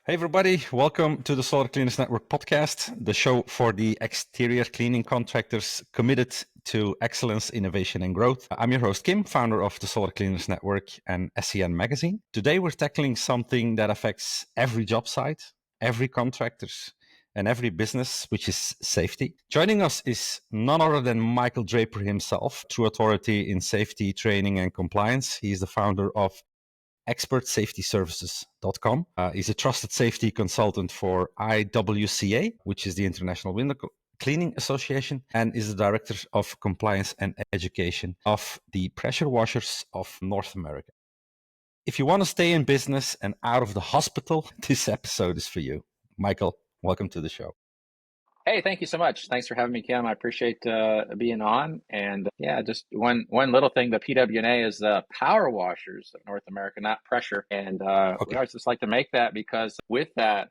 Hey everybody, welcome to the Solar Cleaners Network podcast, the show for the exterior cleaning contractors committed to excellence, innovation and growth. I'm your host Kim, founder of the Solar Cleaners Network and SCN magazine. Today we're tackling something that affects every job site, every contractors and every business, which is safety. Joining us is none other than Michael Draper himself, true authority in safety, training and compliance. He's the founder of expertsafetyservices.com. He's a trusted safety consultant for IWCA, which is the International Window Cleaning Association, and is the director of compliance and education of the Pressure Washers of North America. If you want to stay in business and out of the hospital, this episode is for you. Michael, welcome to the show. Hey, thank you so much. Thanks for having me, Kim. I appreciate being on. And yeah, just one little thing. The PWNA is the Power Washers of North America, not pressure. And we always just like to make that because with that,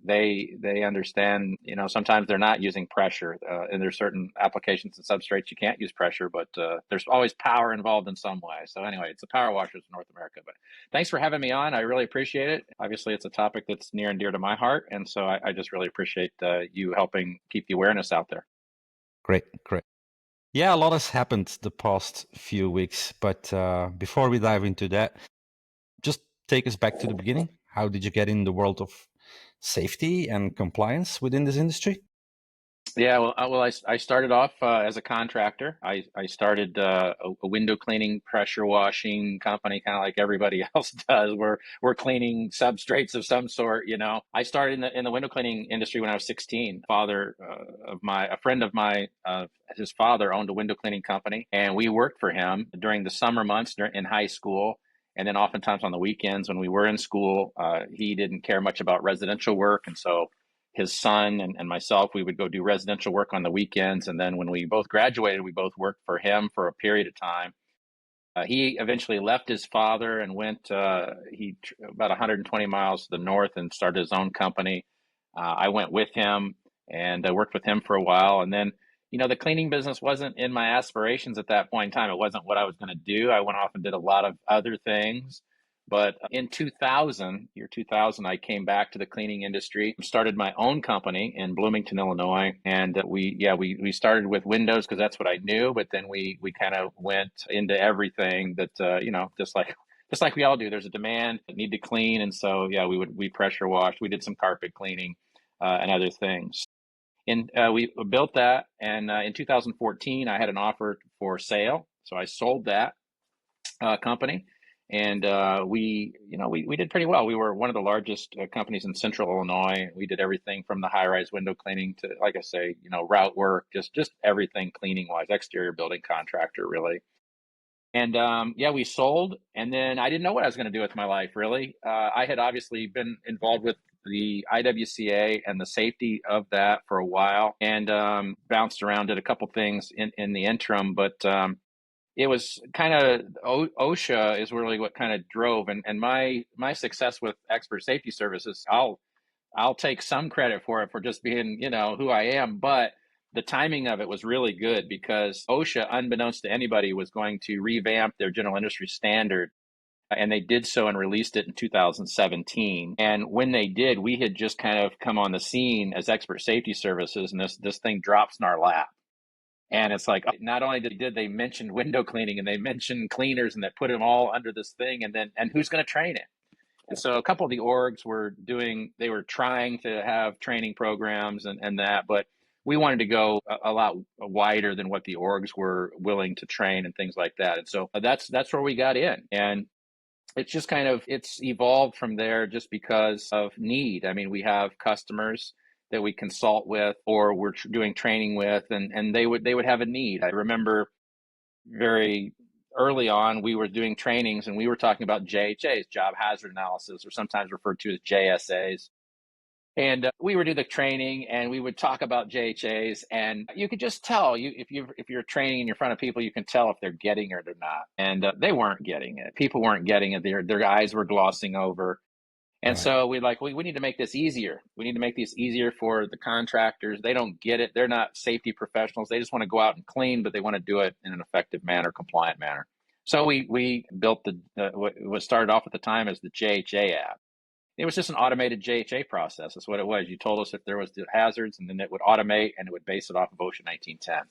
they understand, sometimes they're not using pressure. And there's certain applications and substrates you can't use pressure, but there's always power involved in some way. So anyway, it's the Power Washers of North America. But thanks for having me on. I really appreciate it. Obviously, it's a topic that's near and dear to my heart. And so I just really appreciate you helping keep the awareness out there. Great. Yeah, a lot has happened the past few weeks, but before we dive into that, just take us back to the beginning. How did you get in the world of safety and compliance within this industry? Yeah, I started off as a contractor. I started a window cleaning, pressure washing company, kind of like everybody else does. We're cleaning substrates of some sort. I started in the window cleaning industry when I was 16. A friend of mine, his father owned a window cleaning company, and we worked for him during the summer months in high school. And then oftentimes on the weekends when we were in school, he didn't care much about residential work, and so his son and myself, we would go do residential work on the weekends. And then when we both graduated, we both worked for him for a period of time. He eventually left his father and went about 120 miles to the north and started his own company. I went with him and I worked with him for a while. And then, the cleaning business wasn't in my aspirations at that point in time. It wasn't what I was going to do. I went off and did a lot of other things. But in year 2000, I came back to the cleaning industry, started my own company in Bloomington, Illinois. And we started with windows because that's what I knew. But then we kind of went into everything that, just like we all do, there's a demand that need to clean. And so, we pressure washed, we did some carpet cleaning and other things. And we built that. And in 2014, I had an offer for sale. So I sold that company. And we did pretty well. We were one of the largest companies in Central Illinois. We did everything from the high-rise window cleaning to, like I say, route work, just everything cleaning-wise, exterior building contractor, really. And we sold. And then I didn't know what I was going to do with my life, really. I had obviously been involved with the IWCA and the safety of that for a while, and bounced around, did a couple things in the interim, but it was kind of OSHA is really what kind of drove, and my success with expert safety services. I'll take some credit for it for just being who I am, but the timing of it was really good because OSHA, unbeknownst to anybody, was going to revamp their general industry standard, and they did so and released it in 2017. And when they did, we had just kind of come on the scene as expert safety services, and this thing drops in our lap. And it's like, not only did they mention window cleaning and they mentioned cleaners and they put them all under this thing, and who's going to train it? And so a couple of the orgs they were trying to have training programs and that, but we wanted to go a lot wider than what the orgs were willing to train and things like that. And so that's where we got in. And it's just it's evolved from there just because of need. I mean, we have customers that we consult with or we're doing training with, and they would have a need. I remember very early on, we were doing trainings and we were talking about JHAs, job hazard analysis, or sometimes referred to as JSAs. And we would do the training and we would talk about JHAs, and you could just tell if you're training in front of people, you can tell if they're getting it or they're not. And they weren't getting it. People weren't getting it. Their eyes were glossing over. And so we need to make this easier. We need to make this easier for the contractors. They don't get it. They're not safety professionals. They just want to go out and clean, but they want to do it in an effective manner, compliant manner. So we built what started off at the time as the JHA app. It was just an automated JHA process. That's what it was. You told us if there was the hazards, and then it would automate and it would base it off of OSHA 1910.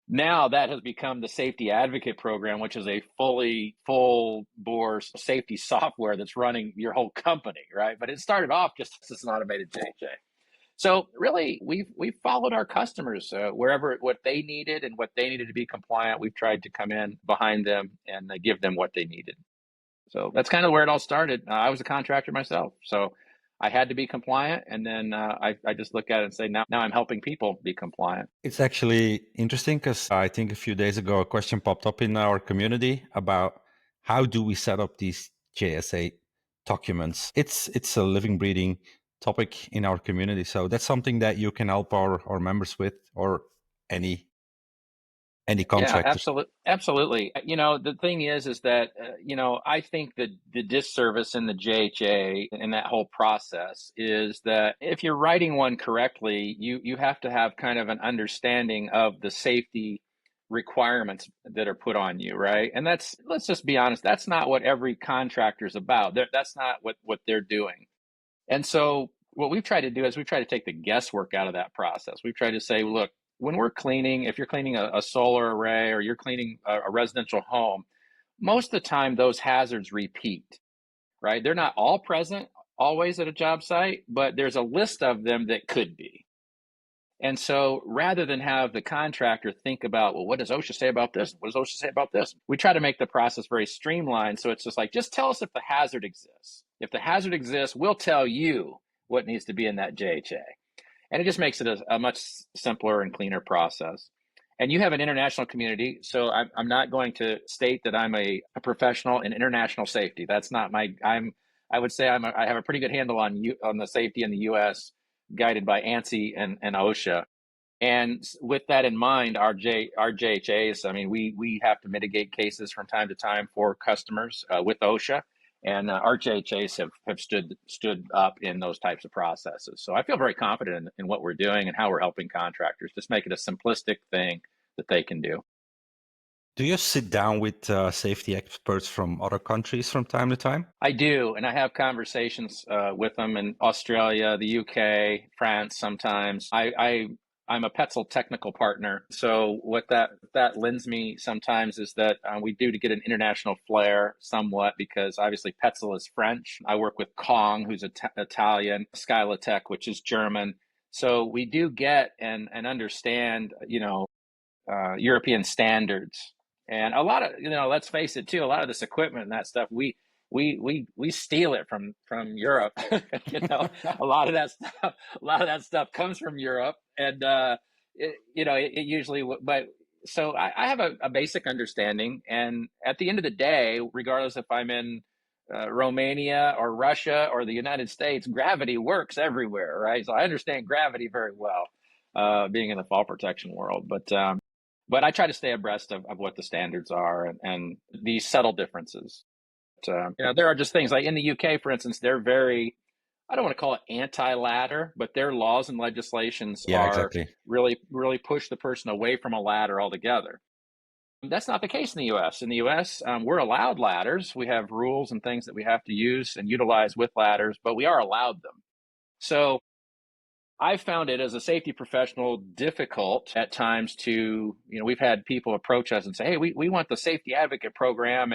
Now that has become the Safety Advocate Program, which is a full bore safety software that's running your whole company, right? But it started off just as an automated JHA. So really, we've followed our customers wherever what they needed and what they needed to be compliant. We've tried to come in behind them and give them what they needed. So that's kind of where it all started. I was a contractor myself, so I had to be compliant, and then I just look at it and say, now I'm helping people be compliant. It's actually interesting because I think a few days ago a question popped up in our community about how do we set up these JSA documents. It's a living, breathing topic in our community. So that's something that you can help our members with, or any Yeah, contractors. absolutely. The thing is that I think that the disservice in the JHA and that whole process is that if you're writing one correctly, you have to have kind of an understanding of the safety requirements that are put on you, right? And let's just be honest, that's not what every contractor is about. That's not what they're doing. And so what we've tried to do is we've tried to take the guesswork out of that process. We've tried to say, look, when we're cleaning, if you're cleaning a solar array or you're cleaning a residential home, most of the time those hazards repeat, right? They're not all present always at a job site, but there's a list of them that could be. And so rather than have the contractor think about, well, what does OSHA say about this? What does OSHA say about this? We try to make the process very streamlined. So it's just like, just tell us if the hazard exists. If the hazard exists, we'll tell you what needs to be in that JHA. And it just makes it a much simpler and cleaner process. And you have an international community. So I'm not going to state that I'm a professional in international safety. That's not I would say I have a pretty good handle on the safety in the US, guided by ANSI and OSHA. And with that in mind, our JHAs, I mean, we have to mitigate cases from time to time for customers with OSHA, and our JHAs have stood up in those types of processes. So I feel very confident in what we're doing and how we're helping contractors. Just make it a simplistic thing that they can do. Do you sit down with safety experts from other countries from time to time? I do, and I have conversations with them in Australia, the UK, France. Sometimes I'm a Petzl technical partner, so what that lends me sometimes is that we do to get an international flair somewhat, because obviously Petzl is French. I work with Kong, who's Italian, Skylatech, which is German. So we do get and understand, European standards. And a lot of, let's face it too, a lot of this equipment and that stuff, we steal it from Europe. A lot of that stuff comes from Europe, and it usually. But so I have a basic understanding, and at the end of the day, regardless if I'm in Romania or Russia or the United States, gravity works everywhere, right? So I understand gravity very well, being in the fall protection world, but I try to stay abreast of what the standards are and these subtle differences. There are just things like in the UK, for instance, they're very, I don't want to call it anti-ladder, but their laws and legislations Yeah, are exactly. really, really push the person away from a ladder altogether. That's not the case in the US. In the US, we're allowed ladders. We have rules and things that we have to use and utilize with ladders, but we are allowed them. So I found it as a safety professional difficult at times to, we've had people approach us and say, hey, we want the Safety Advocate Program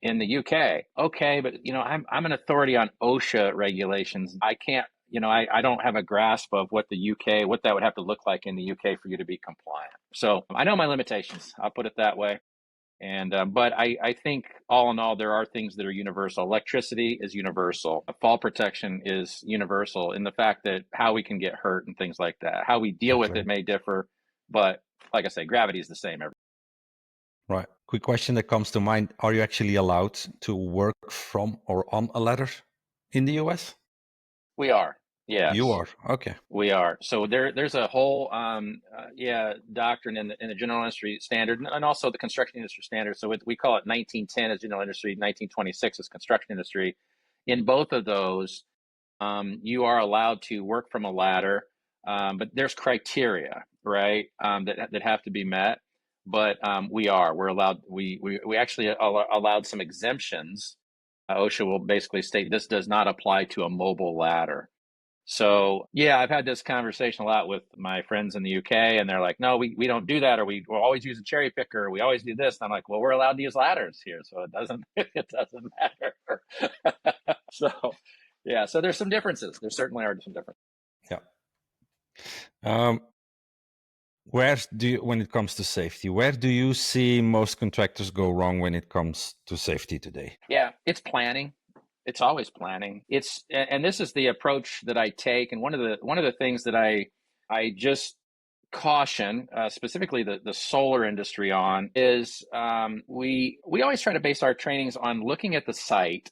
in the UK. Okay, but I'm an authority on OSHA regulations. I can't, I don't have a grasp of what what that would have to look like in the UK for you to be compliant. So I know my limitations. I'll put it that way. And but I think all in all, there are things that are universal. Electricity is universal. Fall protection is universal in the fact that how we can get hurt and things like that. How we deal with Exactly. it may differ, but like I say, gravity is the same everywhere. Right. Quick question that comes to mind. Are you actually allowed to work from or on a ladder in the US? We are, You yes, are. Okay. we are. So there's a whole doctrine in the general industry standard and also the construction industry standard. So we call it 1910 as general industry, 1926 as construction industry. In both of those, you are allowed to work from a ladder, but there's criteria, right, that have to be met. But we're allowed. We actually allowed some exemptions OSHA will basically state this does not apply to a mobile ladder. So yeah, I've had this conversation a lot with my friends in the UK, and they're like, no, we don't do that, or we'll always use a cherry picker, or we always do this. And I'm like, well, we're allowed to use ladders here, so it doesn't it doesn't matter. So yeah, so there's some differences. There certainly are some differences. Yeah. When it comes to safety, where do you see most contractors go wrong when it comes to safety today? Yeah, it's planning. It's always planning. And this is the approach that I take. And one of the things that I just caution, specifically the solar industry on, is we always try to base our trainings on looking at the site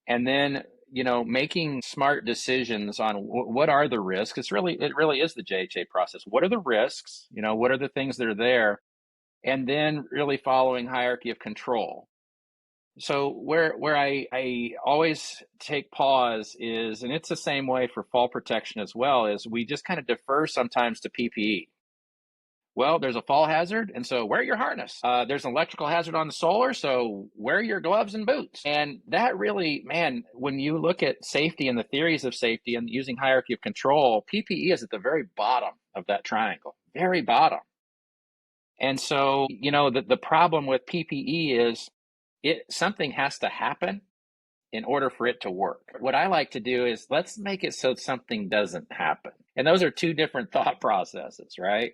and then making smart decisions on what are the risks. It really is the JHA process. What are the risks? What are the things that are there, and then really following hierarchy of control. So where I always take pause is, and it's the same way for fall protection as well, is we just kind of defer sometimes to PPE. Well, there's a fall hazard, and so wear your harness. There's an electrical hazard on the solar, so wear your gloves and boots. And that really, man, when you look at safety and the theories of safety and using hierarchy of control, PPE is at the very bottom of that triangle, very bottom. And so, the problem with PPE is something has to happen in order for it to work. What I like to do is let's make it so something doesn't happen. And those are two different thought processes, right?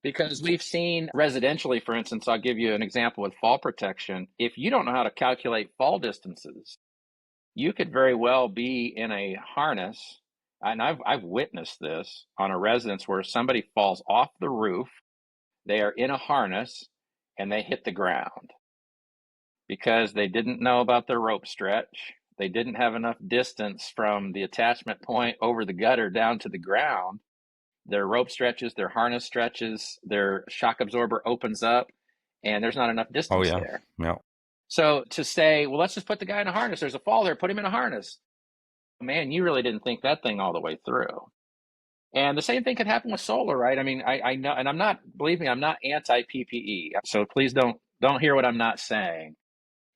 Because we've seen residentially, for instance, I'll give you an example with fall protection. If you don't know how to calculate fall distances, you could very well be in a harness. And I've witnessed this on a residence where somebody falls off the roof, they are in a harness, and they hit the ground because they didn't know about their rope stretch. They didn't have enough distance from the attachment point over the gutter down to the ground. Their rope stretches, their harness stretches, their shock absorber opens up, and there's not enough Oh distance yeah, there. yeah. So to say, well, let's just put the guy in a harness. There's a fall there, put him in a harness. Man, you really didn't think that thing all the way through. And the same thing could happen with solar, right? I mean, I know, and believe me, I'm not anti-PPE. So please don't hear what I'm not saying.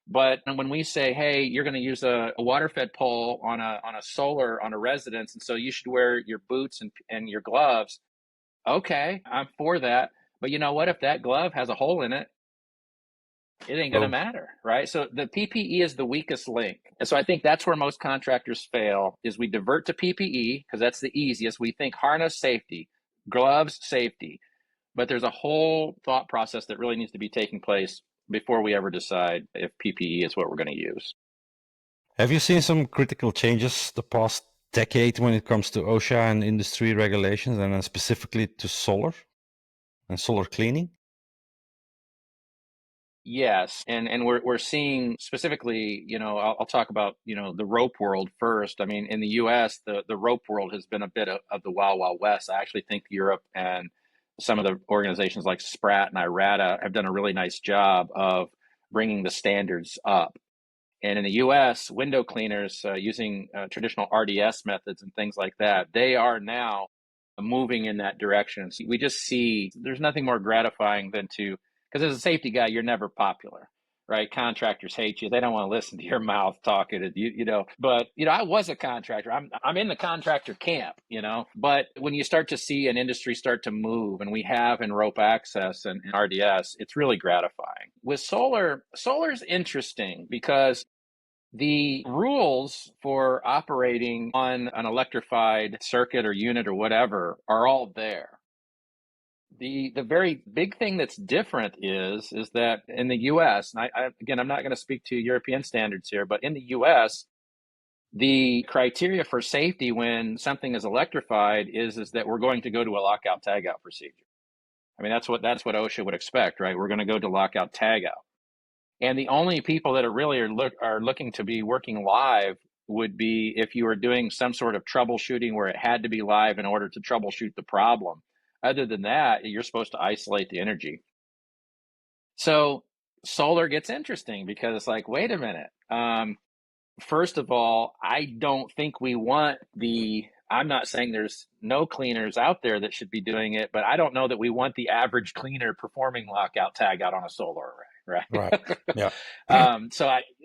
But when we say, hey, you're going to use a water fed pole on a solar on a residence, and so you should wear your boots and your gloves. Okay, I'm for that. But you know what? If that glove has a hole in it, it ain't going to matter, right? So the PPE is the weakest link. And so I think that's where most contractors fail is we divert to PPE because that's the easiest. We think harness safety, gloves safety, but there's a whole thought process that really needs to be taking place before we ever decide if PPE is what we're going to use. Have you seen some critical changes the past decade when it comes to OSHA and industry regulations, and then specifically to solar and solar cleaning? Yes, and we're seeing specifically, I'll talk about, the rope world first. I mean, in the US, the rope world has been a bit of the Wild Wild West. I actually think Europe and some of the organizations like SPRAT and IRATA have done a really nice job of bringing the standards up. And in the US, window cleaners using traditional RDS methods and things like that, they are now moving in that direction. So we just see there's nothing more gratifying than because as a safety guy, you're never popular, right? Contractors hate you. They don't want to listen to your mouth talking to you. But, I was a contractor. I'm in the contractor camp, but when you start to see an industry start to move, and we have in rope access and RDS, it's really gratifying. With solar's interesting because the rules for operating on an electrified circuit or unit or whatever are all there. The very big thing that's different is that in the US, and again, I'm not going to speak to European standards here, but in the US, the criteria for safety when something is electrified is that we're going to go to a lockout tagout procedure. I mean, that's what OSHA would expect, right? We're going to go to lockout tagout. And the only people that are looking to be working live would be if you were doing some sort of troubleshooting where it had to be live in order to troubleshoot the problem. Other than that, you're supposed to isolate the energy. So solar gets interesting because it's like, wait a minute. First of all, I don't think we want the I'm not saying there's no cleaners out there that should be doing it, but I don't know that we want the average cleaner performing lockout tagout on a solar array, Right. right? Yeah.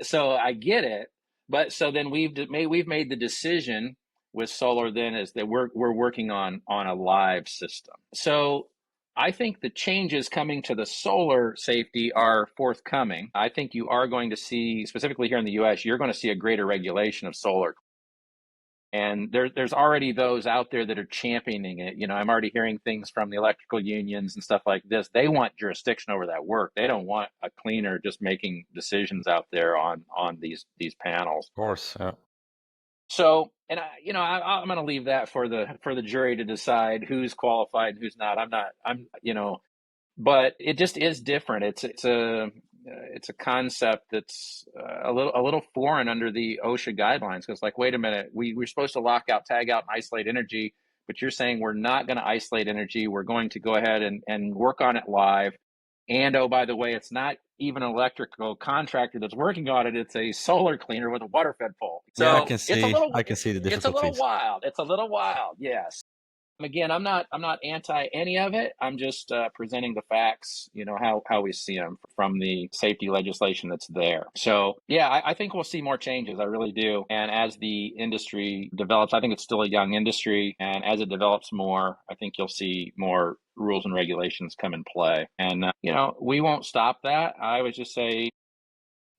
So I get it, but so then we've made the decision with solar then is that we're working on a live system. So I think the changes coming to the solar safety are forthcoming. I think you are going to see, specifically here in the US, you're going to see a greater regulation of solar. And there's already those out there that are championing it. I'm already hearing things from the electrical unions and stuff like this. They want jurisdiction over that work. They don't want a cleaner just making decisions out there on these panels. Of course. Yeah. So, and I'm going to leave that for the jury to decide who's qualified and who's not. But it just is different. It's a concept that's a little foreign under the OSHA guidelines, because like, wait a minute, we're supposed to lock out, tag out, and isolate energy, but you're saying we're not going to isolate energy. We're going to go ahead and work on it live. And oh, by the way, it's not even an electrical contractor that's working on it. It's a solar cleaner with a water fed pole. Yeah, So I can see the it's a little difficulties. wild. It's a little wild. Yes. Again, I'm not anti any of it. I'm just presenting the facts, how we see them from the safety legislation that's there. So yeah, I think we'll see more changes. I really do. And as the industry develops, I think it's still a young industry, and as it develops more, I think you'll see more rules and regulations come in play. And we won't stop that. I would just say,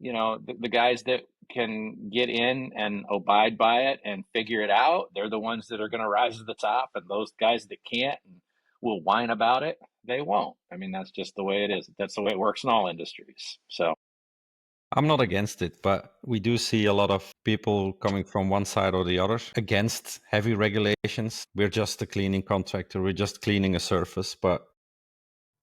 the guys that can get in and abide by it and figure it out, they're the ones that are going to rise to the top. And those guys that can't and will whine about it, they won't. I mean, that's just the way it is. That's the way it works in all industries. So, I'm not against it, but we do see a lot of people coming from one side or the other against heavy regulations. We're just a cleaning contractor. We're just cleaning a surface, but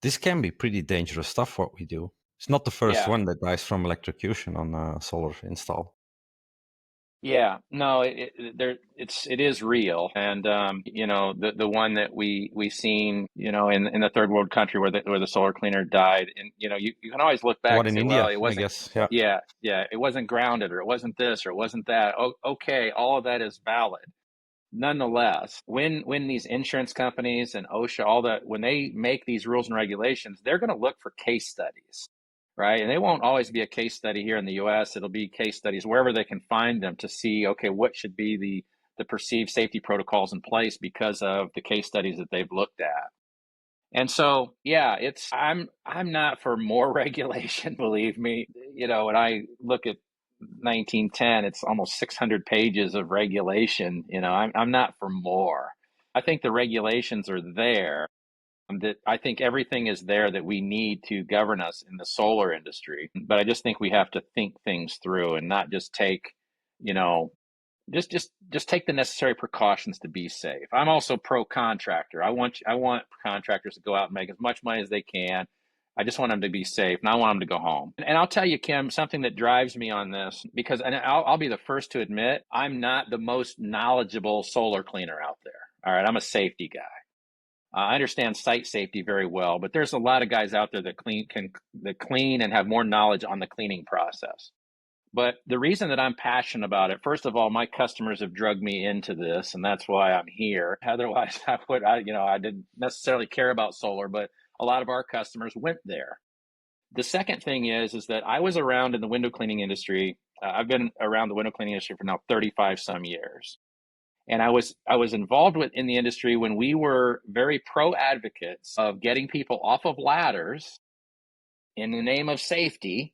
this can be pretty dangerous stuff, what we do. It's not the first yeah. one that dies from electrocution on a solar install. Yeah, no, it is real. And the one that we seen, in the third world country where the solar cleaner died, and you can always look The back one and in say, well, India, it I wasn't. guess. Yeah. Yeah, it wasn't grounded, or it wasn't this, or it wasn't that. Oh, okay, all of that is valid. Nonetheless, when these insurance companies and OSHA, all that, when they make these rules and regulations, they're going to look for case studies, right? And they won't always be a case study here in the US. It'll be case studies wherever they can find them to see, okay, what should be the perceived safety protocols in place because of the case studies that they've looked at. And so, yeah, I'm not for more regulation, believe me. When I look at 1910, it's almost 600 pages of regulation. I'm not for more. I think the regulations are there. That I think everything is there that we need to govern us in the solar industry. But I just think we have to think things through and not just take, you know, just take the necessary precautions to be safe. I'm also pro contractor. I want contractors to go out and make as much money as they can. I just want them to be safe, and I want them to go home. And I'll tell you, Kim, something that drives me on this, because, and I'll be the first to admit, I'm not the most knowledgeable solar cleaner out there. All right, I'm a safety guy. I understand site safety very well, but there's a lot of guys out there that clean and have more knowledge on the cleaning process. But the reason that I'm passionate about it, first of all, my customers have drugged me into this, and that's why I'm here. Otherwise, I didn't necessarily care about solar, but a lot of our customers went there. The second thing is that I was around in the window cleaning industry. I've been around the window cleaning industry for now 35 some years. And I was involved in the industry when we were very pro advocates of getting people off of ladders in the name of safety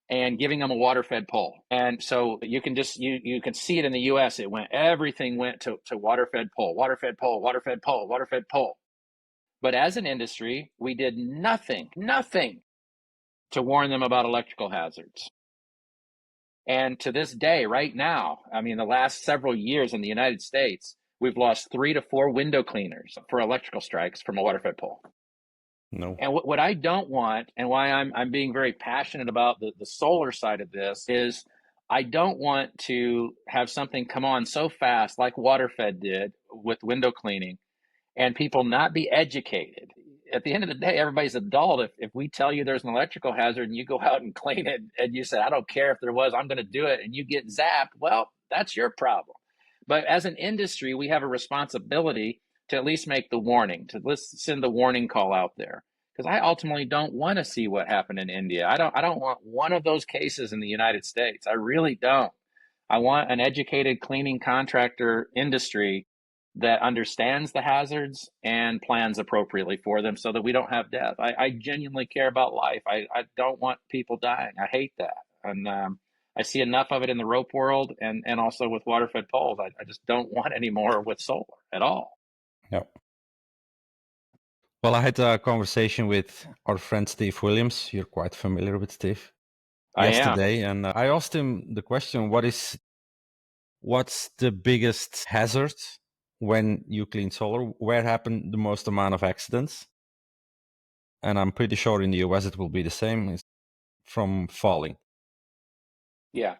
and giving them a water fed pole. And so you can you can see it in the US. Everything went to water fed pole, water fed pole, water fed pole, water fed pole. But as an industry, we did nothing to warn them about electrical hazards. And to this day, right now, I mean, the last several years in the United States, we've lost 3 to 4 window cleaners for electrical strikes from a water fed pole. No. And what I don't want, and why I'm being very passionate about the solar side of this, is I don't want to have something come on so fast like WaterFed did with window cleaning, and people not be educated. At the end of the day, everybody's adult. If we tell you there's an electrical hazard and you go out and clean it and you say, I don't care if there was, I'm going to do it, and you get zapped, well, that's your problem. But as an industry, we have a responsibility to at least make the warning, to let's send the warning call out there. Because I ultimately don't want to see what happened in India. I don't want one of those cases in the United States. I really don't. I want an educated cleaning contractor industry that understands the hazards and plans appropriately for them so that we don't have death. I genuinely care about life. I don't want people dying. I hate that. And I see enough of it in the rope world and also with water fed poles. I just don't want any more with solar at all. Yeah. Well, I had a conversation with our friend Steve Williams. You're quite familiar with Steve. I am. Yesterday, and I asked him the question, what's the biggest hazard when you clean solar? Where happen the most amount of accidents? And I'm pretty sure in the US it will be the same. It's from falling. Yeah.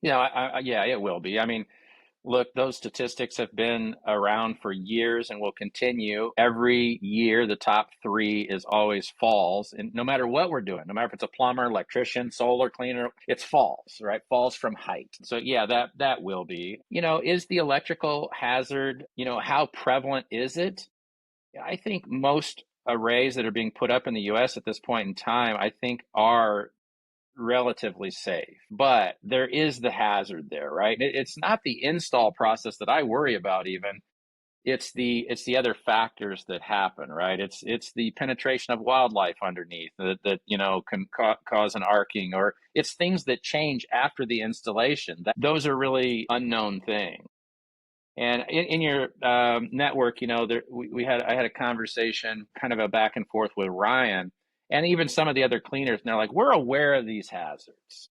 Yeah, it will be. I mean, look, those statistics have been around for years and will continue. Every year, the top three is always falls. And no matter what we're doing, no matter if it's a plumber, electrician, solar cleaner, it's falls, right? Falls from height. So yeah, that will be. Is the electrical hazard, how prevalent is it? I think most arrays that are being put up in the US at this point in time, I think are relatively safe, but there is the hazard there, right? It's not the install process that I worry about even. It's the other factors that happen, right? It's the penetration of wildlife underneath that can cause an arcing, or it's things that change after the installation. Those are really unknown things. And in your network, I had a conversation, kind of a back and forth with Ryan, and even some of the other cleaners. And they're like, "We're aware of these hazards,"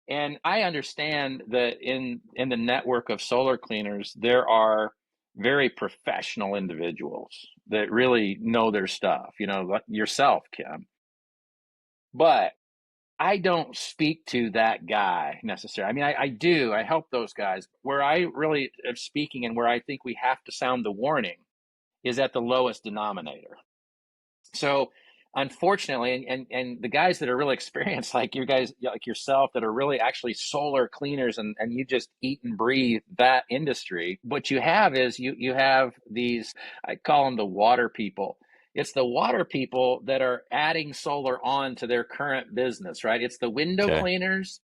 and I understand that in the network of solar cleaners, there are very professional individuals that really know their stuff. Like yourself, Kim. But I don't speak to that guy necessarily. I mean, I do. I help those guys. Where I really am speaking and where I think we have to sound the warning is at the lowest denominator. So, unfortunately, and the guys that are really experienced, like you guys, like yourself, that are really actually solar cleaners, and you just eat and breathe that industry. What you have is you have these, I call them the water people. It's the water people that are adding solar on to their current business, right? It's the window Okay. cleaners,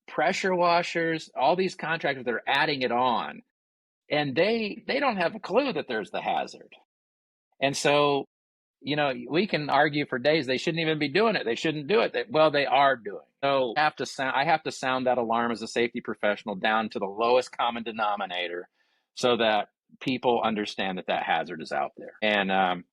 pressure washers, all these contractors that are adding it on, and they don't have a clue that there's the hazard. And so, we can argue for days they shouldn't even be doing it. They shouldn't do it. Well, they are doing. So I have to sound that alarm as a safety professional down to the lowest common denominator, so that people understand that hazard is out there. And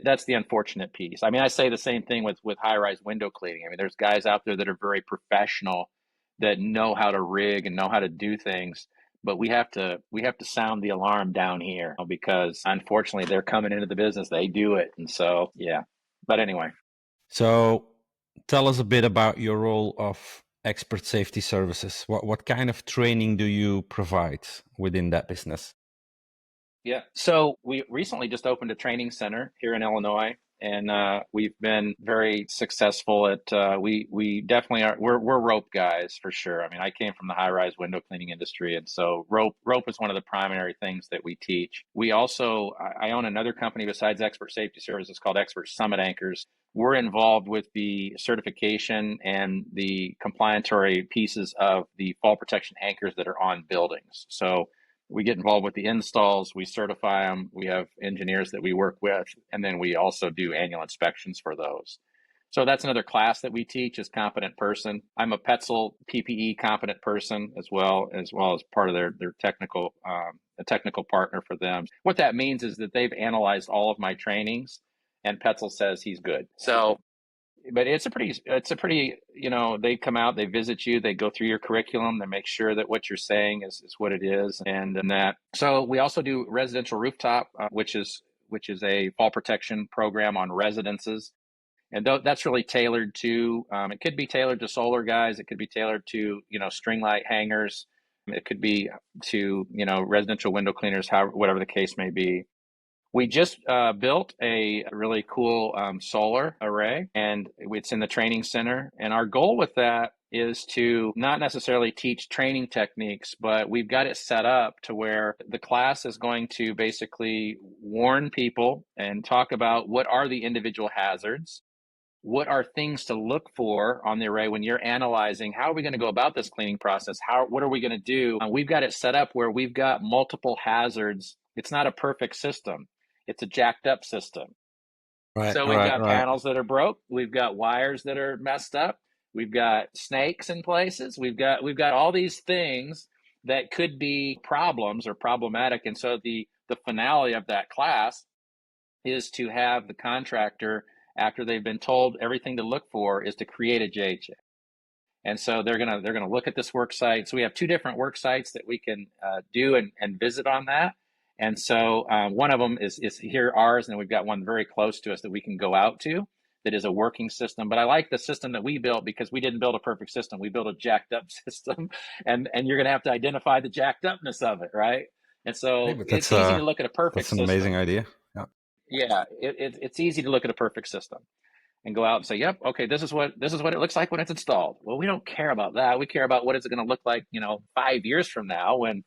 that's the unfortunate piece. I mean, I say the same thing with high-rise window cleaning. I mean, there's guys out there that are very professional, that know how to rig and know how to do things, but we have to sound the alarm down here, because unfortunately they're coming into the business, they do it. And so yeah, but anyway. So tell us a bit about your role of expert safety services. What kind of training do you provide within that business? Yeah. So we recently just opened a training center here in Illinois, and we've been very successful at. We definitely are. We're rope guys for sure. I mean, I came from the high rise window cleaning industry, and so rope is one of the primary things that we teach. We also I own another company besides Expert Safety Services called Expert Summit Anchors. We're involved with the certification and the compliantary pieces of the fall protection anchors that are on buildings. So we get involved with the installs, we certify them, we have engineers that we work with, and then we also do annual inspections for those. So that's another class that we teach, is competent person. I'm a Petzl PPE competent person as well as part of their technical a technical partner for them. What that means is that they've analyzed all of my trainings, and Petzl says he's good. So but it's a pretty they come out, they visit you, they go through your curriculum, they make sure that what you're saying is what it is. And that, so we also do residential rooftop, which is a fall protection program on residences. And that's really tailored to it could be tailored to solar guys, it could be tailored to string light hangers, it could be to residential window cleaners, whatever the case may be. We just built a really cool solar array, and it's in the training center. And our goal with that is to not necessarily teach training techniques, but we've got it set up to where the class is going to basically warn people and talk about what are the individual hazards, what are things to look for on the array when you're analyzing how are we going to go about this cleaning process, what are we going to do. We've got it set up where we've got multiple hazards. It's not a perfect system, it's a jacked up system. Right, So we've right, got right. panels that are broke, we've got wires that are messed up, we've got snakes in places, we've got all these things that could be problems or problematic. And so the finale of that class is to have the contractor, after they've been told everything to look for, is to create a JHA. And so they're gonna look at this work site. So we have two different work sites that we can do and visit on that. And so one of them is here, ours, and we've got one very close to us that we can go out to that is a working system. But I like the system that we built because we didn't build a perfect system. We built a jacked up system, and you're gonna have to identify the jacked upness of it, right? And Hey, so but it's easy to look at a that's perfect an amazing system. idea. Yeah. Yeah, it's easy to look at a perfect system and go out and say, "Yep, okay, this is what it looks like when it's installed." Well, we don't care about that. We care about what is it going to look like, 5 years from now when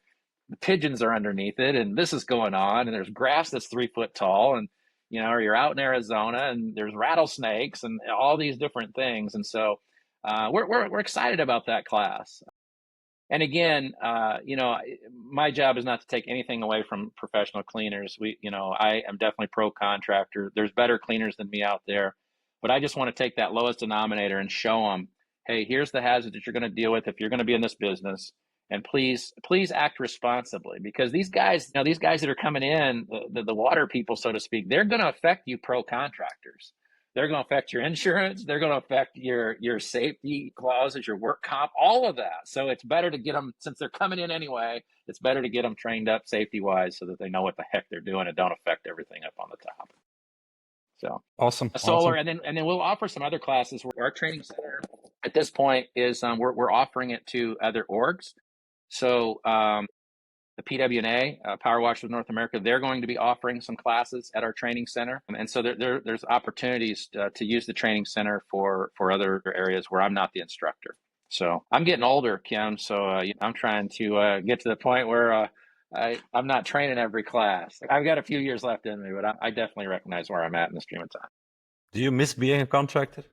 the pigeons are underneath it and this is going on and there's grass that's 3 foot tall and or you're out in Arizona and there's rattlesnakes and all these different things. And so we're excited about that class. And again, my job is not to take anything away from professional cleaners. I am definitely pro contractor. There's better cleaners than me out there, but I just want to take that lowest denominator and show them, hey, here's the hazard that you're going to deal with if you're going to be in this business, and please act responsibly, because these guys, these guys that are coming in, the water people, so to speak, they're going to affect you pro contractors. They're going to affect your insurance. They're going to affect your safety clauses, your work comp, all of that. So it's better to get them, since they're coming in anyway, it's better to get them trained up safety wise so that they know what the heck they're doing and don't affect everything up on the top. So Awesome, a solar, awesome. and then we'll offer some other classes. Our training center at this point is we're offering it to other orgs. So the PW&A, Power Washers of North America, they're going to be offering some classes at our training center. And so there's opportunities to use the training center for other areas where I'm not the instructor. So I'm getting older, Kim, so I'm trying to get to the point where I'm not training every class. I've got a few years left in me, but I definitely recognize where I'm at in the stream of time. Do you miss being a contractor?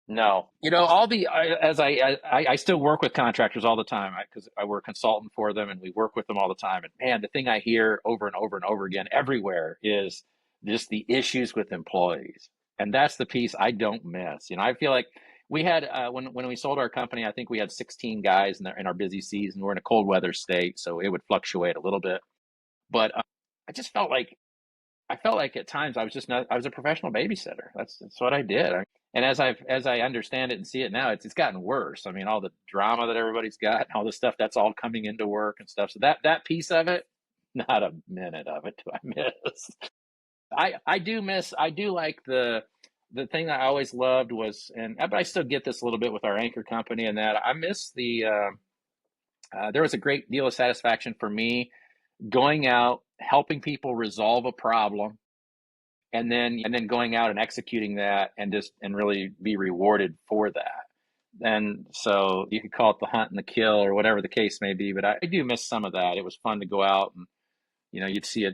No, all the as I still work with contractors all the time because I work consultant for them and we work with them all the time. And man, the thing I hear over and over and over again everywhere is just the issues with employees, and that's the piece I don't miss. I feel like we had when we sold our company, I think we had 16 guys in our busy season. We're in a cold weather state, so it would fluctuate a little bit, but I just felt like at times I was a professional babysitter. That's what I did. And as I understand it and see it now, it's gotten worse. I mean, all the drama that everybody's got, and all the stuff that's all coming into work and stuff. So that piece of it, not a minute of it do I miss. I do like the thing I always loved was, but I still get this a little bit with our anchor company, and that I miss there was a great deal of satisfaction for me going out, helping people resolve a problem, and then going out and executing that and really be rewarded for that. And so you could call it the hunt and the kill or whatever the case may be, but I do miss some of that. It was fun to go out and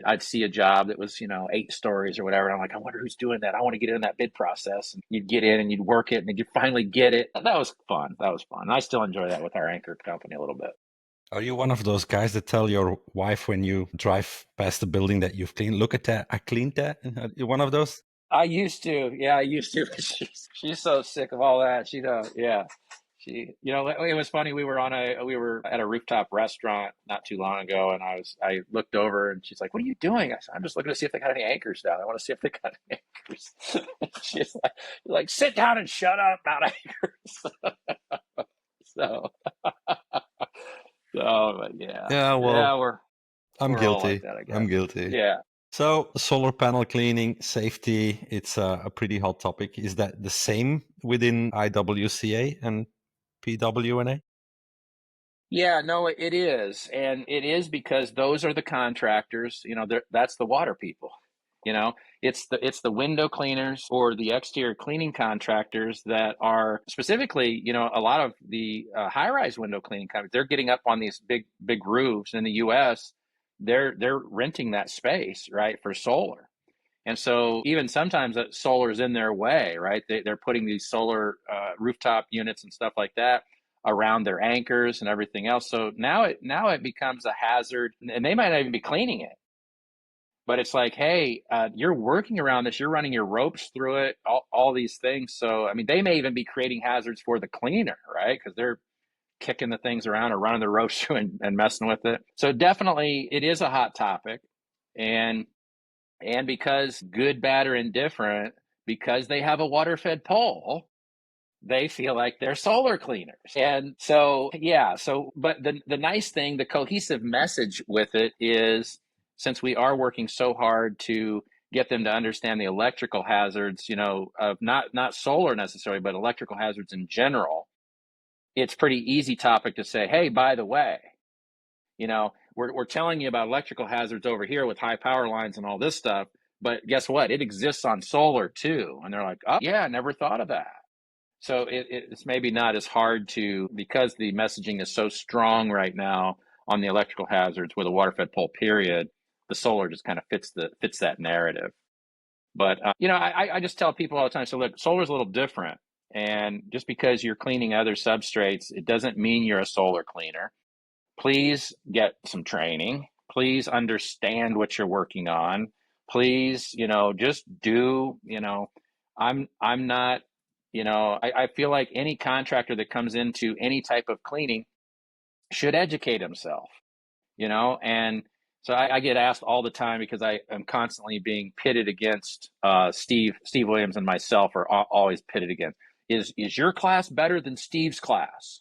I'd see a job that was 8 stories or whatever, and I'm like, I wonder who's doing that. I want to get in that bid process. And you'd get in and you'd work it and then you'd finally get it. That was fun. And I still enjoy that with our anchor company a little bit. Are you one of those guys that tell your wife when you drive past the building that you've cleaned, look at that, I cleaned that? Are you one of those? I used to. Yeah, I used to. She's so sick of all that. She does. Yeah. It was funny. We were at a rooftop restaurant not too long ago, and I looked over, and she's like, "What are you doing?" I said, "I'm just looking to see if they got any anchors down. I want to see if they got any anchors." She's like, "Sit down and shut up, not anchors." So, but yeah, Yeah, yeah, well, I'm we're all like guilty. that, I I'm guess. guilty. Yeah. So, solar panel cleaning, safety, it's a pretty hot topic. Is that the same within IWCA and PWNA? Yeah, no, it is. And it is because those are the contractors, that's the water people. You know, it's the window cleaners or the exterior cleaning contractors that are specifically, a lot of the high-rise window cleaning companies. They're getting up on these big roofs in the U.S. They're renting that space, right, for solar. And so even sometimes that solar is in their way, right? They're putting these solar rooftop units and stuff like that around their anchors and everything else. So now it becomes a hazard, and they might not even be cleaning it. But it's like, hey, you're working around this. You're running your ropes through it, all these things. So, I mean, they may even be creating hazards for the cleaner, right? Because they're kicking the things around or running the ropes through and messing with it. So definitely, it is a hot topic, and because good, bad, or indifferent, because they have a water-fed pole, they feel like they're solar cleaners. And so, yeah, but the nice thing, the cohesive message with it is, since we are working so hard to get them to understand the electrical hazards, of not solar necessarily, but electrical hazards in general, it's pretty easy topic to say, hey, by the way, we're telling you about electrical hazards over here with high power lines and all this stuff, but guess what? It exists on solar too. And they're like, oh yeah, I never thought of that. So it's maybe not as hard to, because the messaging is so strong right now on the electrical hazards with a water fed pole period, the solar just kind of fits that narrative. But I just tell people all the time, so look, solar is a little different. And just because you're cleaning other substrates, it doesn't mean you're a solar cleaner. Please get some training. Please understand what you're working on. Please, just do, I'm not, I feel like any contractor that comes into any type of cleaning should educate himself, and so I get asked all the time, because I am constantly being pitted against Steve Williams, and myself are always pitted against. Is your class better than Steve's class?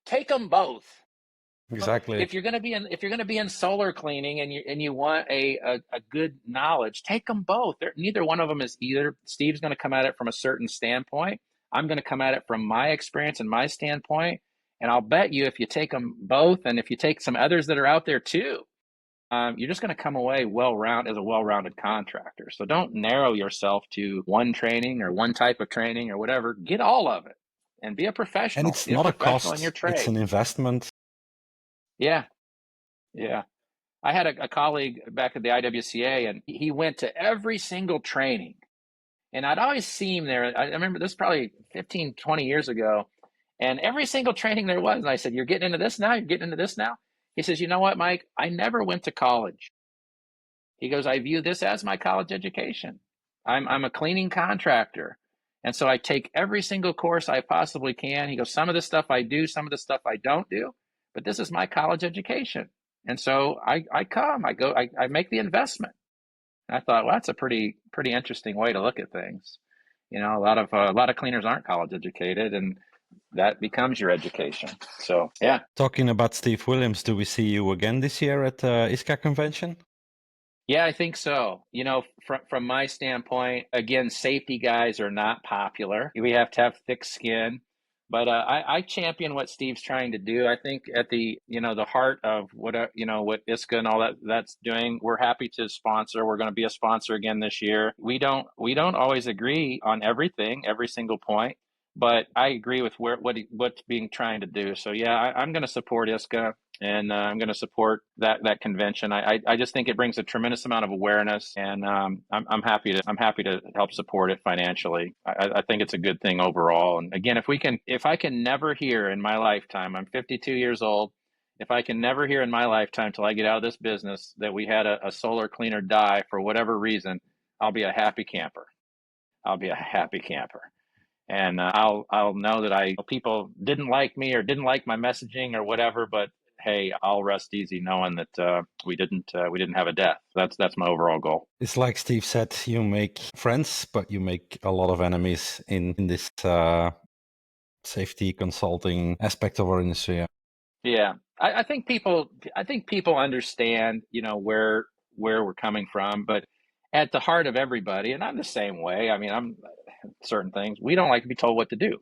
Take them both. Exactly. If you're going to be in solar cleaning, and you want a good knowledge, take them both. Neither one of them is either. Steve's going to come at it from a certain standpoint. I'm going to come at it from my experience and my standpoint. And I'll bet you, if you take them both, and if you take some others that are out there too, you're just going to come away as a well-rounded contractor. So don't narrow yourself to one training or one type of training or whatever. Get all of it and be a And professional. it's Be a not a professional in your cost, it's trade. an investment. Yeah, yeah. I had a colleague back at the IWCA, and he went to every single training. And I'd always see him there. I remember this probably 15, 20 years ago. And every single training there was, and I said, you're getting into this now? You're getting into this now? He says, you know what, Mike? I never went to college. He goes, I view this as my college education. I'm a cleaning contractor. And so I take every single course I possibly can. He goes, some of the stuff I do, some of the stuff I don't do, but this is my college education. And so I come, I go, I make the investment. And I thought, well, that's a pretty interesting way to look at things. A lot of cleaners aren't college educated, and that becomes your education. So yeah. Talking about Steve Williams, do we see you again this year at the ISCA convention? Yeah, I think so. From my standpoint, again, safety guys are not popular. We have to have thick skin, but I champion what Steve's trying to do. I think at the heart of what ISCA and all that's doing, we're happy to sponsor. We're going to be a sponsor again this year. We don't always agree on everything, every single point, but I agree with what's being trying to do. So yeah, I'm going to support ISCA. And I'm going to support that convention. I just think it brings a tremendous amount of awareness, and I'm happy to help support it financially. I think it's a good thing overall. And again, if I can never hear in my lifetime, I'm 52 years old. If I can never hear in my lifetime till I get out of this business that we had a solar cleaner die for whatever reason, I'll be a happy camper. I'll be a happy camper. And I'll know that people didn't like me or didn't like my messaging or whatever, but hey, I'll rest easy knowing that we didn't have a death. That's my overall goal. It's like Steve said, you make friends, but you make a lot of enemies in this safety consulting aspect of our industry. Yeah, I think people understand, where we're coming from, but at the heart of everybody, and I'm the same way. I mean, I'm certain things we don't like to be told what to do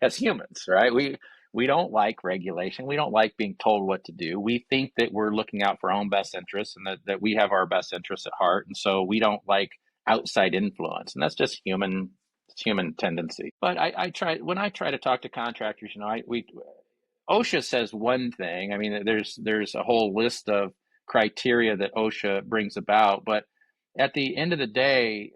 as humans, right? We don't like regulation. We don't like being told what to do. We think that we're looking out for our own best interests and that we have our best interests at heart. And so we don't like outside influence. And that's just it's human tendency. But when I try to talk to contractors, OSHA says one thing. I mean, there's a whole list of criteria that OSHA brings about, but at the end of the day,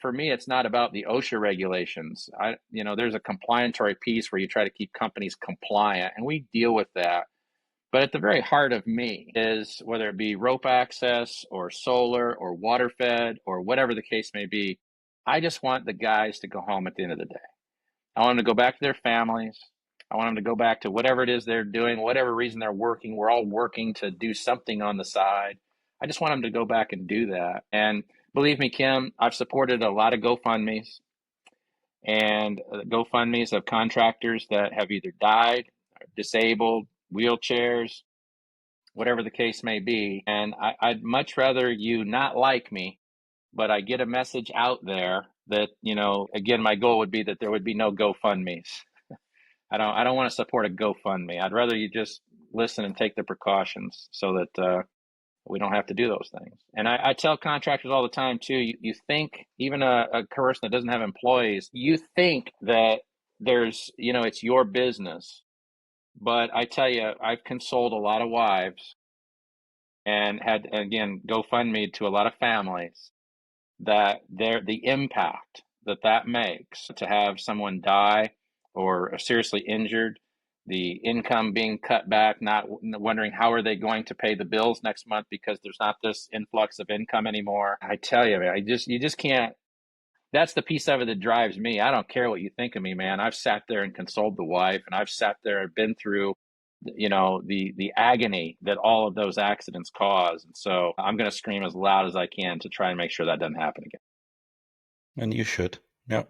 for me, it's not about the OSHA regulations. There's a compliantary piece where you try to keep companies compliant, and we deal with that. But at the very heart of me is, whether it be rope access or solar or water fed or whatever the case may be, I just want the guys to go home at the end of the day. I want them to go back to their families. I want them to go back to whatever it is they're doing, whatever reason they're working. We're all working to do something on the side. I just want them to go back and do that. And believe me, Kim, I've supported a lot of GoFundMes and GoFundMes of contractors that have either died, disabled, wheelchairs, whatever the case may be. And I'd much rather you not like me, but I get a message out there that, again, my goal would be that there would be no GoFundMes. I don't want to support a GoFundMe. I'd rather you just listen and take the precautions so that we don't have to do those things. And I tell contractors all the time too, you think, even a person that doesn't have employees, you think that it's your business. But I tell you, I've consoled a lot of wives and had, again, GoFundMe to a lot of families, that the impact that makes to have someone die or seriously injured, the income being cut back, not wondering how are they going to pay the bills next month because there's not this influx of income anymore. I tell you, man, you just can't. That's the piece of it that drives me. I don't care what you think of me, man. I've sat there and consoled the wife, and I've sat there and been through the agony that all of those accidents cause. And so I'm going to scream as loud as I can to try and make sure that doesn't happen again. And you should. Yeah.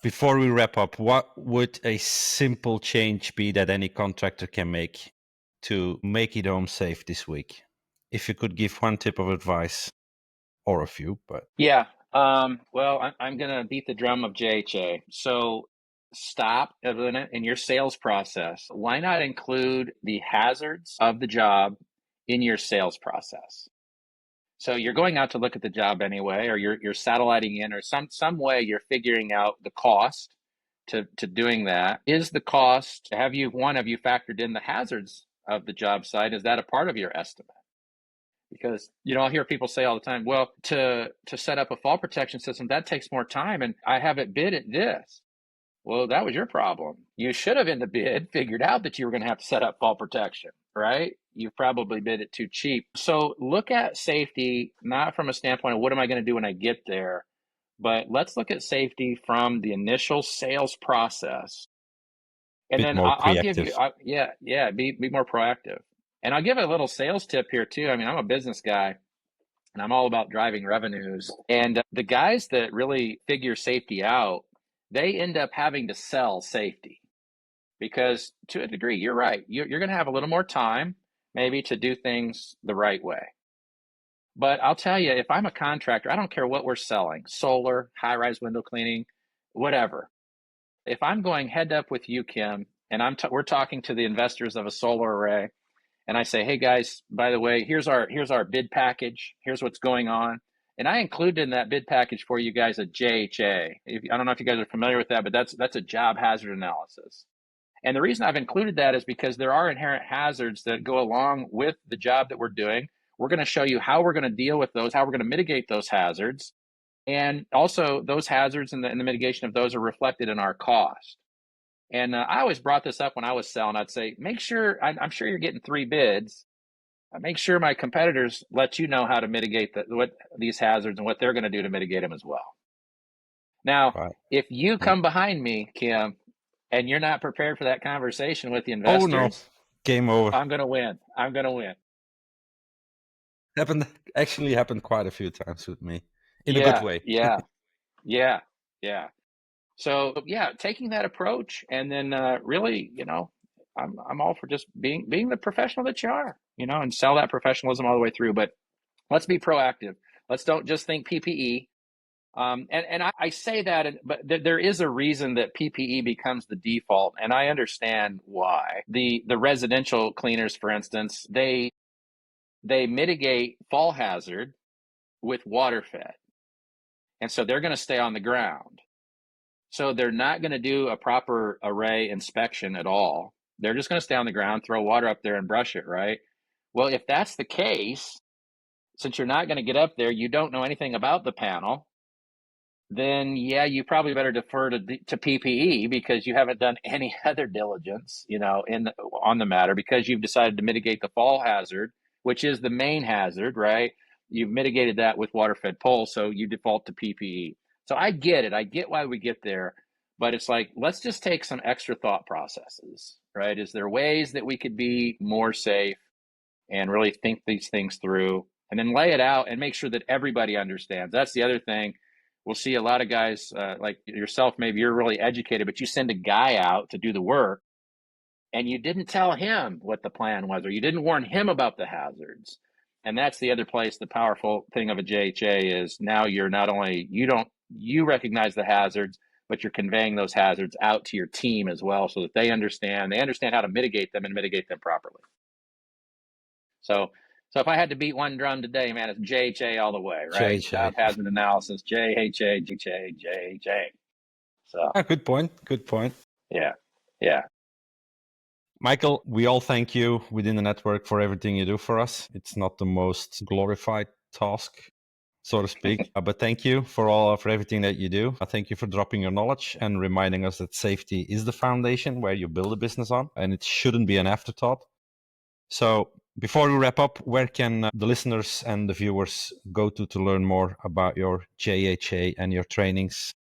Before we wrap up, what would a simple change be that any contractor can make to make it home safe this week? If you could give one tip of advice, or a few, but yeah. Well, I'm going to beat the drum of JHA. So stop in your sales process. Why not include the hazards of the job in your sales process? So you're going out to look at the job anyway, or you're satelliting in, or some way you're figuring out the cost to doing that. Is the cost, have you factored in the hazards of the job site? Is that a part of your estimate? Because, I'll hear people say all the time, well, to set up a fall protection system, that takes more time, and I have it bid at this. Well, that was your problem. You should have in the bid figured out that you were going to have to set up fall protection, right? You probably bid it too cheap. So look at safety, not from a standpoint of what am I going to do when I get there, but let's look at safety from the initial sales process. And then I'll give you, be more proactive. And I'll give a little sales tip here too. I mean, I'm a business guy and I'm all about driving revenues. And the guys that really figure safety out, they end up having to sell safety, because to a degree, you're right. You're going to have a little more time maybe to do things the right way. But I'll tell you, if I'm a contractor, I don't care what we're selling, solar, high-rise window cleaning, whatever. If I'm going head up with you, Kim, and we're talking to the investors of a solar array, and I say, hey guys, by the way, here's our bid package. Here's what's going on. And I included in that bid package for you guys a JHA. I don't know if you guys are familiar with that, but that's a job hazard analysis. And the reason I've included that is because there are inherent hazards that go along with the job that we're doing. We're going to show you how we're going to deal with those, how we're going to mitigate those hazards. And also those hazards and the mitigation of those are reflected in our cost. And I always brought this up when I was selling. I'd say, make sure, I'm sure you're getting 3 bids. Make sure my competitors let you know how to mitigate what these hazards and what they're going to do to mitigate them as well. Now, if you come behind me, Kim, and you're not prepared for that conversation with the investors, oh no, game over. I'm going to win. I'm going to win. Happened quite a few times with me in a good way. Yeah. So taking that approach, and then really, I'm all for just being the professional that you are, and sell that professionalism all the way through. But let's be proactive. Let's don't just think PPE. And I say that, but there is a reason that PPE becomes the default, and I understand why. The residential cleaners, for instance, they mitigate fall hazard with water fed, and so they're going to stay on the ground. So they're not going to do a proper array inspection at all. They're just going to stay on the ground, throw water up there, and brush it, right? Well, if that's the case, since you're not going to get up there, you don't know anything about the panel, then yeah, you probably better defer to PPE because you haven't done any other diligence, on the matter, because you've decided to mitigate the fall hazard, which is the main hazard, right? You've mitigated that with water-fed poles, so you default to PPE. So I get it. I get why we get there, but it's like, let's just take some extra thought processes, right? Is there ways that we could be more safe and really think these things through and then lay it out and make sure that everybody understands? That's the other thing. We'll see a lot of guys like yourself, maybe you're really educated, but you send a guy out to do the work and you didn't tell him what the plan was, or you didn't warn him about the hazards. And that's the other place. The powerful thing of a JHA is now you're not only, you recognize the hazards, but you're conveying those hazards out to your team as well, so that they understand how to mitigate them and mitigate them properly. So if I had to beat one drum today, man, it's JHA all the way, right? JHA. Job hazard analysis, JHA, JHA, JHA. So Good point. Good point. Yeah. Michael, we all thank you within the network for everything you do for us. It's not the most glorified task, so to speak, but thank you for everything that you do. Thank you for dropping your knowledge and reminding us that safety is the foundation where you build a business on, and it shouldn't be an afterthought. So before we wrap up, where can the listeners and the viewers go to learn more about your JHA and your trainings?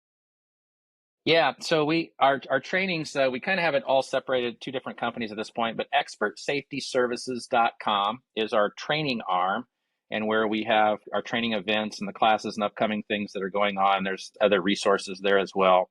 Yeah, so our trainings, we kind of have it all separated, two different companies at this point, but expertsafetyservices.com is our training arm, and where we have our training events and the classes and upcoming things that are going on. There's other resources there as well.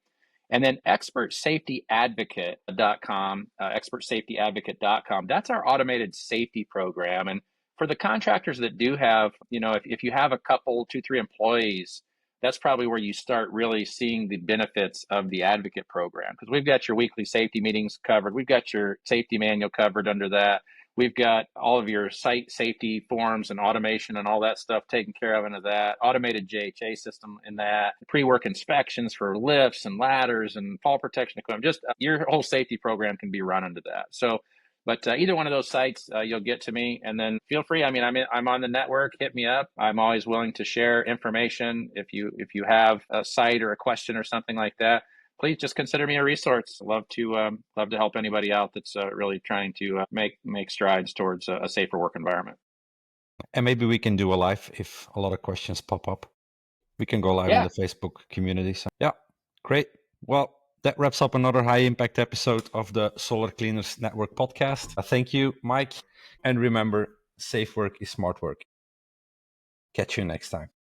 And then expertsafetyadvocate.com, expertsafetyadvocate.com, that's our automated safety program. And for the contractors that do have, if you have a couple, 2-3 employees, that's probably where you start really seeing the benefits of the advocate program, because we've got your weekly safety meetings covered. We've got your safety manual covered under that. We've got all of your site safety forms and automation and all that stuff taken care of into that, automated JHA system in that, pre-work inspections for lifts and ladders and fall protection equipment. Just your whole safety program can be run into that. So, but either one of those sites, you'll get to me, and then feel free. I mean, I'm on the network. Hit me up. I'm always willing to share information. If you have a site or a question or something like that, please just consider me a resource. Love to help anybody out that's really trying to make strides towards a safer work environment. And maybe we can do a live if a lot of questions pop up. We can go live in the Facebook community. So, yeah, great. Well, that wraps up another high impact episode of the Solar Cleaners Network podcast. Thank you, Mike. And remember, safe work is smart work. Catch you next time.